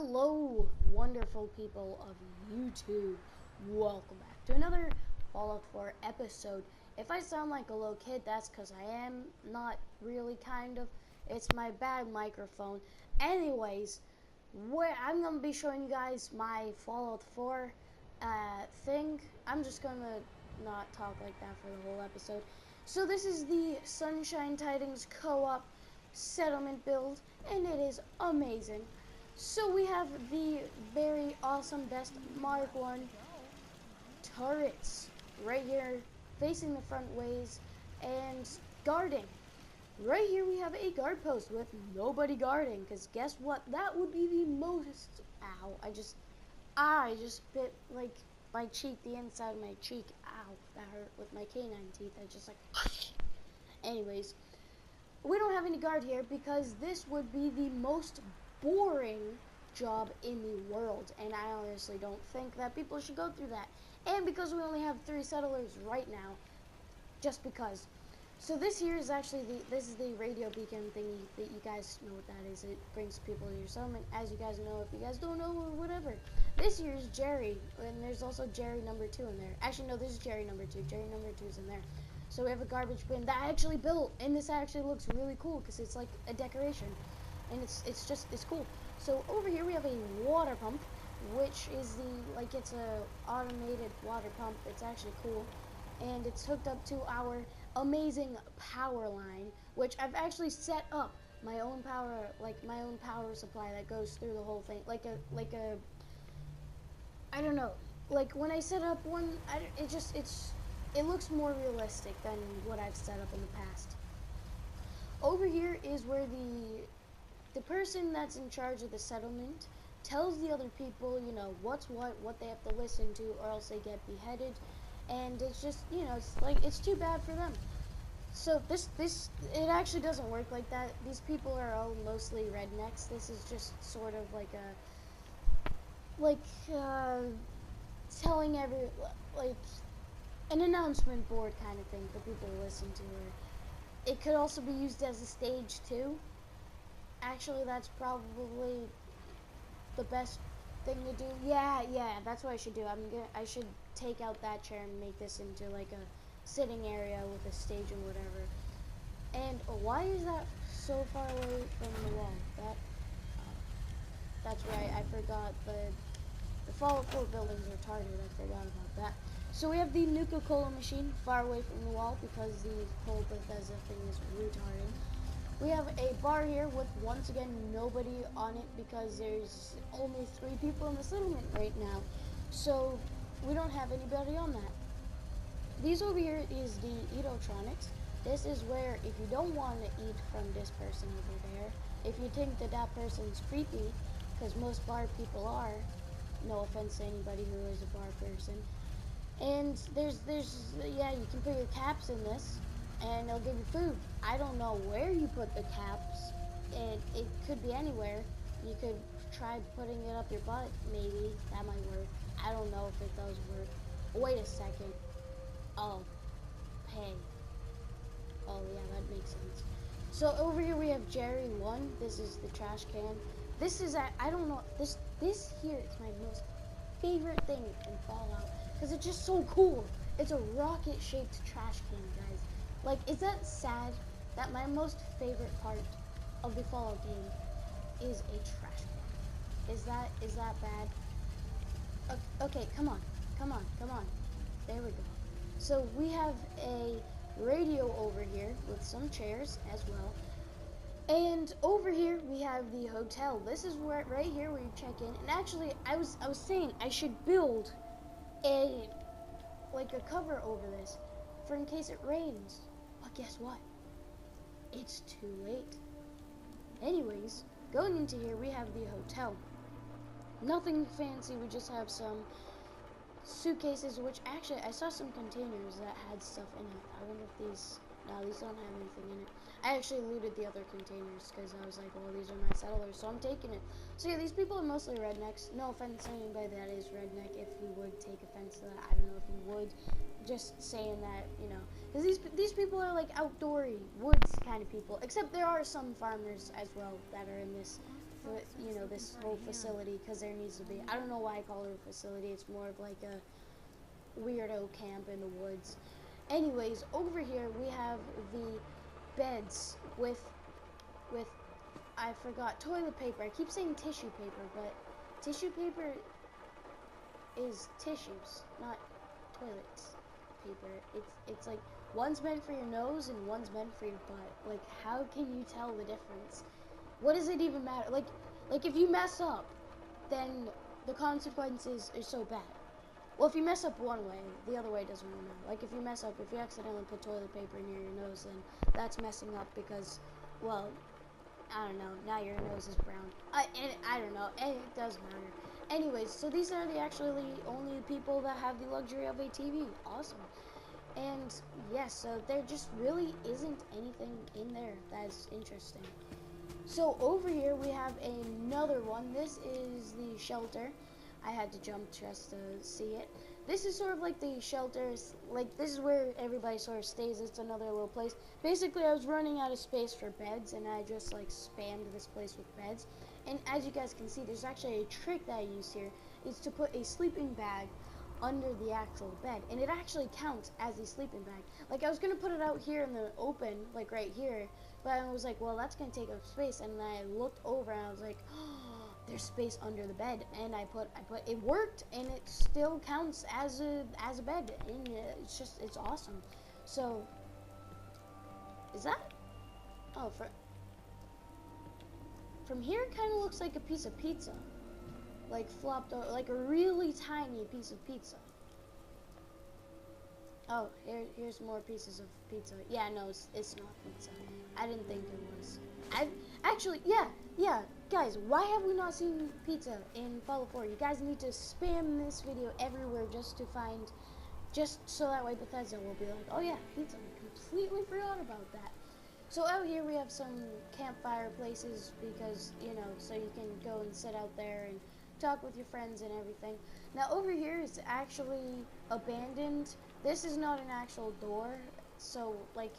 Hello, wonderful people of YouTube. Welcome back to another Fallout 4 episode. If I sound like a little kid, that's because I am not really, kind of. It's my bad microphone. Anyways, I'm going to be showing you guys my Fallout 4 thing. I'm just going to not talk like that for the whole episode. So this is the Sunshine Tidings co-op settlement build, and it is amazing. So we have the very awesome best Mark 1 turrets right here facing the front ways and guarding. Right here we have a guard post with nobody guarding, because guess what? That would be the most... Ow, I just bit like my cheek, the inside of my cheek. Ow, that hurt with my canine teeth. I just like... Anyways, we don't have any guard here because this would be the most boring job in the world, and I honestly don't think that people should go through that. And because we only have 3 settlers right now, just because. So this here is actually this is the radio beacon thingy that you guys know what that is. It brings people to your settlement, as you guys know. If you guys don't know, or whatever. This here is Jerry, and there's also Jerry number 2 in there. Actually, no, this is Jerry number 2. Jerry number 2 is in there. So we have a garbage bin that I actually built, and this actually looks really cool because it's like a decoration, and it's cool. So over here we have a water pump, which is it's a automated water pump. It's actually cool, and it's hooked up to our amazing power line, which I've actually set up my own power supply that goes through the whole thing, I don't know, like when I set up one, it looks more realistic than what I've set up in the past. Over here is where the person that's in charge of the settlement tells the other people, what's what they have to listen to, or else they get beheaded. And it's just, it's too bad for them. So it actually doesn't work like that. These people are all mostly rednecks. This is just sort of telling an announcement board kind of thing for people to listen to. Or it could also be used as a stage too. Actually, that's probably the best thing to do. Yeah, that's what I should do. I should take out that chair and make this into like a sitting area with a stage and whatever. And why is that so far away from the wall? That's right, I forgot the Fallout 4 buildings are retarded. I forgot about that. So we have the Nuka-Cola machine far away from the wall because the whole Bethesda thing is retarded. We have a bar here with, once again, nobody on it because there's only 3 people in the settlement right now. So we don't have anybody on that. These over here is the Eatrotronics. This is where, if you don't want to eat from this person over there, if you think that person's creepy, because most bar people are, no offense to anybody who is a bar person, and you can put your caps in this, and they'll give you food. I don't know where you put the caps, and it could be anywhere. You could try putting it up your butt, maybe. That might work. I don't know if it does work. Wait a second. Oh, pay. Oh, yeah, that makes sense. So over here we have Jerry 1. This is the trash can. This is, I don't know, this here is my most favorite thing in Fallout, because it's just so cool. It's a rocket-shaped trash can, guys. Like, is that sad that my most favorite part of the Fallout game is a trash can? Is that bad? Okay, come on. There we go. So we have a radio over here with some chairs as well. And over here we have the hotel. This is right here where you check in. And actually, I was saying I should build a cover over this for in case it rains. But guess what? It's too late. Anyways, going into here we have the hotel. Nothing fancy. We just have some suitcases, which actually I saw some containers that had stuff in it. I wonder if these don't have anything in it. I actually looted the other containers because I was like, well, these are my settlers, so I'm taking it. So yeah, these people are mostly rednecks. No offense to anybody that is redneck. If you would take offense to that, I don't know if you would. Just saying that, because these people are like outdoory, woods kind of people. Except there are some farmers as well that are in this you know, this whole facility, because there needs to be, I don't know why I call it a facility, it's more of like a weirdo camp in the woods. Anyways, over here we have the beds with I forgot, toilet paper. I keep saying tissue paper, but tissue paper is tissues, not toilets paper. It's like one's meant for your nose and one's meant for your butt. Like, how can you tell the difference? What does it even matter? Like if you mess up, then the consequences are so bad. Well, if you mess up one way, the other way doesn't really matter. Like, if you mess up, if you accidentally put toilet paper near your nose, then that's messing up because, well, I don't know, now your nose is brown. I don't know, it does matter. Anyways, so these are the actually only people that have the luxury of a TV. Awesome. And yes, so there just really isn't anything in there that's interesting. So over here we have another one. This is the shelter. I had to jump just to see it. This is sort of like the shelters, like this is where everybody sort of stays. It's another little place. Basically, I was running out of space for beds, and I just like spammed this place with beds. And as you guys can see, there's actually a trick that I use here. Is to put a sleeping bag under the actual bed, and it actually counts as a sleeping bag. Like, I was gonna put it out here in the open, like right here, but I was like, well, that's gonna take up space. And then I looked over and I was like, oh, there's space under the bed, and I put it worked, and it still counts as a bed, and it's awesome. So is that, oh, from here it kind of looks like a piece of pizza, like flopped over, like a really tiny piece of pizza. Oh, here's more pieces of pizza. Yeah, no, it's not pizza. I didn't think it was. Actually, yeah, guys, why have we not seen pizza in Fallout 4? You guys need to spam this video everywhere just so that way Bethesda will be like, oh yeah, pizza. I completely forgot about that. So out here we have some campfire places because, you know, so you can go and sit out there and talk with your friends and everything. Now over here is actually abandoned. This is not an actual door, so like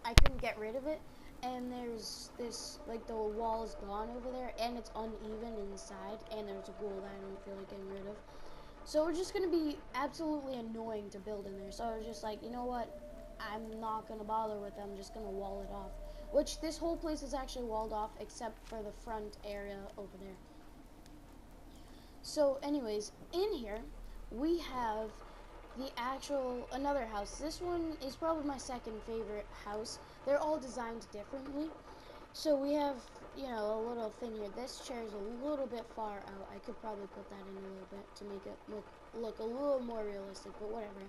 I couldn't get rid of it. And there's this, like, the wall is gone over there, and it's uneven inside, and there's a ghoul that I don't feel like getting rid of. So we're just gonna be absolutely annoying to build in there. So I was just like, you know what? I'm not gonna bother with them. I'm just gonna wall it off. Which this whole place is actually walled off except for the front area over there. So anyways, in here we have the actual another house. This one is probably my second favorite house. They're all designed differently. So we have, you know, a little thing here. This chair is a little bit far out. I could probably put that in a little bit to make it look a little more realistic, but whatever.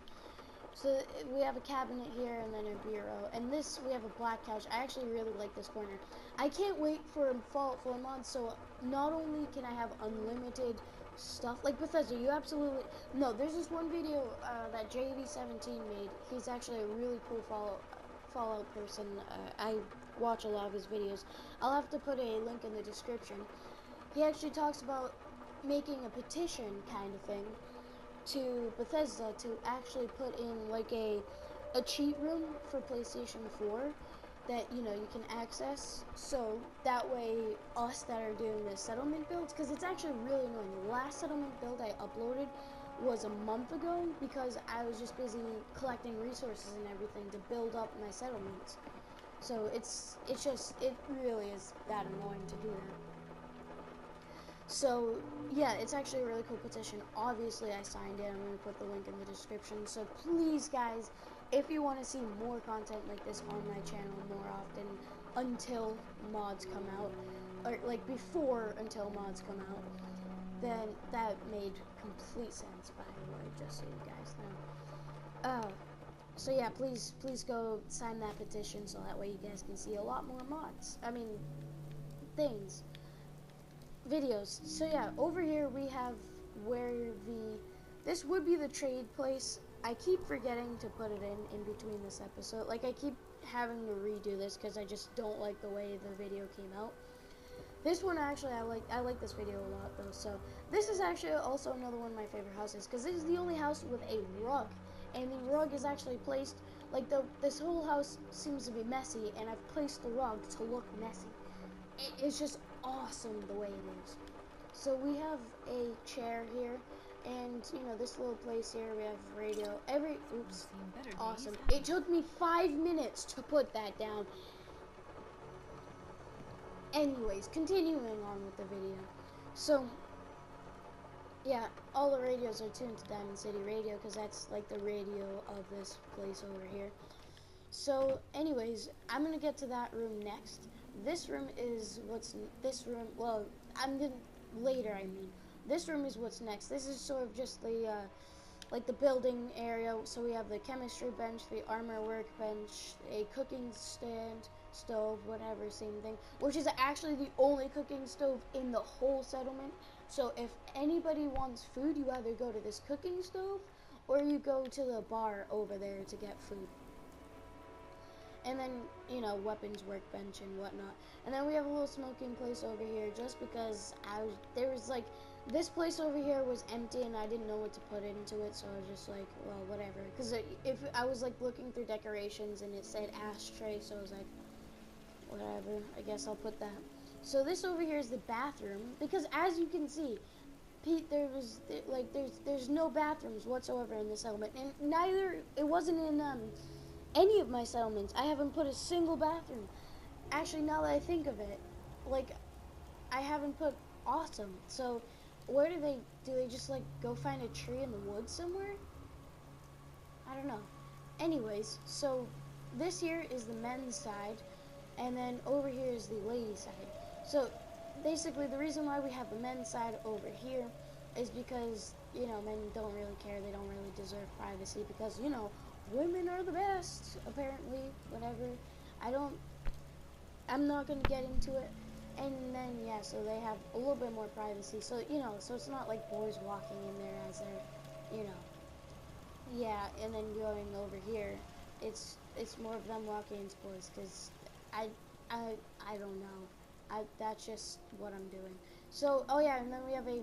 So we have a cabinet here and then a bureau. And this, we have a black couch. I actually really like this corner. I can't wait for Fallout 4 mods, so not only can I have unlimited stuff, like Bethesda, you absolutely, no, there's this one video that JV17 made. He's actually a really cool Fallout person. I watch a lot of his videos. I'll have to put a link in the description. He actually talks about making a petition kind of thing to Bethesda to actually put in like a cheat room for PlayStation 4 that, you know, you can access, so that way us that are doing the settlement builds, because it's actually really annoying. The last settlement build I uploaded was a month ago because I was just busy collecting resources and everything to build up my settlements. So it really is that annoying to do that. So yeah, it's actually a really cool petition. Obviously I signed it. I'm going to put the link in the description. So please guys, if you want to see more content like this on my channel more often until mods come out, or like before until mods come out, then that made complete sense, by the way, just so you guys know. So yeah, please go sign that petition so that way you guys can see a lot more mods. I mean, things. Videos. So yeah, over here we have where this would be the trade place. I keep forgetting to put it in between this episode. Like, I keep having to redo this because I just don't like the way the video came out. This one actually I like this video a lot though. So this is actually also another one of my favorite houses because this is the only house with a rug, and the rug is actually placed like this whole house seems to be messy, and I've placed the rug to look messy. It's just awesome the way it is. So we have a chair here, and you know, this little place here, we have radio. Oops, awesome. It took me 5 minutes to put that down. Anyways, continuing on with the video. So, yeah, all the radios are tuned to Diamond City Radio because that's like the radio of this place over here. So, anyways, I'm gonna get to that room next. This room is well, later, I mean. This room is what's next. This is sort of just the, like the building area. So we have the chemistry bench, the armor workbench, a cooking stand, stove, whatever, same thing. Which is actually the only cooking stove in the whole settlement. So if anybody wants food, you either go to this cooking stove or you go to the bar over there to get food. And then, you know, weapons workbench and whatnot. And then we have a little smoking place over here just because there was like, this place over here was empty and I didn't know what to put into it, so I was just like, well, whatever. Because if I was like looking through decorations and it said ashtray, so I was like, whatever, I guess I'll put that. So this over here is the bathroom, because as you can see, Pete, there's no bathrooms whatsoever in this element, and it wasn't in any of my settlements. I haven't put a single bathroom. Actually, now that I think of it, like, I haven't put awesome. So, where do they just, like, go find a tree in the woods somewhere? I don't know. Anyways, so, this here is the men's side, and then over here is the ladies' side. So, basically, the reason why we have the men's side over here is because, you know, men don't really care. They don't really deserve privacy because, you know, women are the best, apparently, whatever. I'm not going to get into it. And then, yeah, so they have a little bit more privacy. So, you know, so it's not like boys walking in there as they're, you know. Yeah, and then going over here, it's more of them walking into boys because I don't know. That's just what I'm doing. So, oh yeah, and then we have a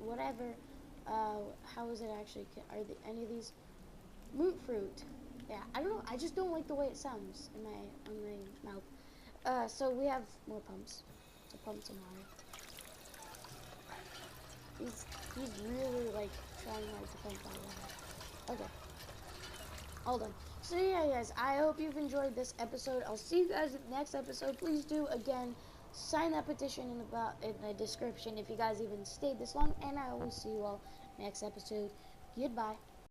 whatever. How is it actually? Are any of these moot fruit? Yeah, I don't know. I just don't like the way it sounds on my mouth. So we have more pumps. To pump some water. He's really like trying hard to pump that water. Okay. Hold on. So yeah, guys, I hope you've enjoyed this episode. I'll see you guys in the next episode. Please do, again, sign that petition in the description if you guys even stayed this long. And I will see you all next episode. Goodbye.